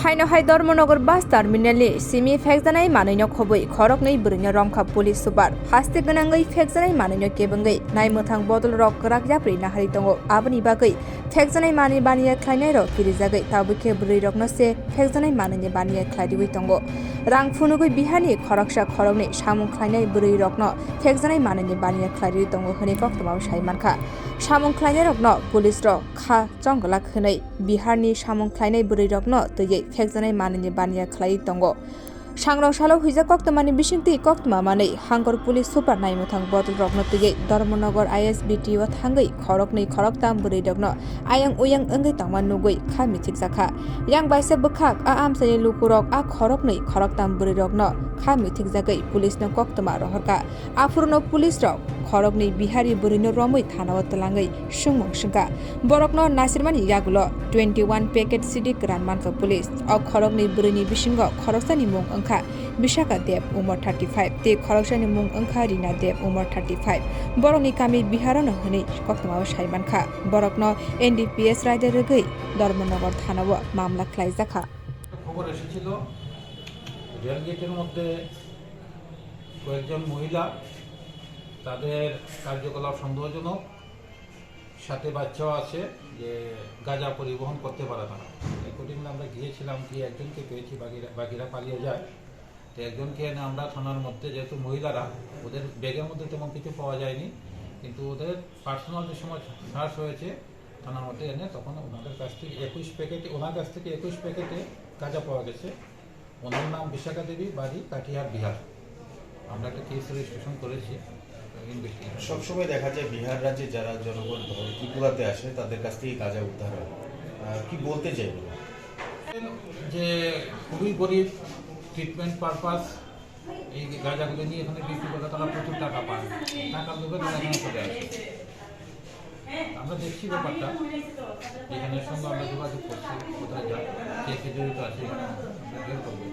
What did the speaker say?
Hainohai Dharmanagar bus terminal simi fexanai manino khoboi Khoroknui Bwrwirok rongkha police super haste gwnangai fexanai manino kebangai naimthang Bwrwirok rakjapri nahari tongo aboni bagai fexanai mani baniya khlainai rok kirijagai tabuke Bwrwirok no se fexanai manini baniya khlaidiwi tongo rang phunugui Biharni Khoroknui samung khlainai Bwrwirok no fexanai manini baniya khlaidiwi tongo hini koktoma saimankha samung khlainai rok no police rok kha chonggla khwnai Biharni samung khlainai Bwrwirok no tui fexanai manini baniya khlai tongo sangrong salo huija koktmani bisingti koktma manei hangkor police super naimthang Bwrwirok no tui Dharmanagar ISBTO thangai Khoroknui Khoroktam Bwrwirok no ayang uyang ongai tangman nugui kha mitik jakha yang baisa bukhak a amsani lukurok a Khoroknui Khoroktam Bwrwirok no kha mitik jagai police no koktma rohorka afurno police rok Khoroknui Bihari Bwrwirok romoi thanao tlangai sungmung singka borok no nasirmani yagulo 21 packet Sidhikwran manka police o Khoroknui Bwrwirok bisingo Khoroksani mung angkha Bishaka Dev umur 35 te Khoroksani mung angkha Rina Dev umur 35 borokni kami Bihar no hini koktama saimankha borok no NDPS রাইডে রগৈ ধর্মনগর থানাও মামলা খাইজাখা খবর এসেছিল rail গেটের মধ্যে কয়েকজন মহিলা তাদের কার্যকলাপ সন্দেহজনক সাথে বাচ্চাও আছে যে গাঁজা পরিবহন করতে পারে তারা একদিন আমরা গিয়েছিলাম কি একজনকে পেয়েছি বাকিরা পালিয়ে যায় তো একজনকে এনে আমরা থানার মধ্যে যেহেতু মহিলারা ওদের ব্যাগের মধ্যে তেমন কিছু পাওয়া যায়নি কিন্তু ওদের পার্সোনাল যে সময় সার্চ হয়েছে থানার মধ্যে এনে তখন ওনাদের কাছ থেকে 21 প্যাকেটে গাঁজা পাওয়া গেছে ওনার নাম বিশাখা দেবী বাড়ি কাটিহার বিহার আমরা একটা কেস রেজিস্ট্রেশন করেছি সবসময় দেখা যায় বিহার রাজ্যে যারা জনগণ ত্রিপুরাতে আসে তাদের কাছ থেকে গাঁজা উদ্ধার হয় কি বলতে চাই যে খুবই গরিব ট্রিটমেন্ট পারপাস এই গাঁজাগুলো নিয়ে এখানে বিক্রি করে তারা প্রচুর টাকা পায় টাকার লোভে তারা এখানে চলে আসে আমরা দেখছি ব্যাপারটা এখানের সঙ্গে আমরা যোগাযোগ করছি কোথায় যায় কে জড়িত আছে আমরা বের করবো।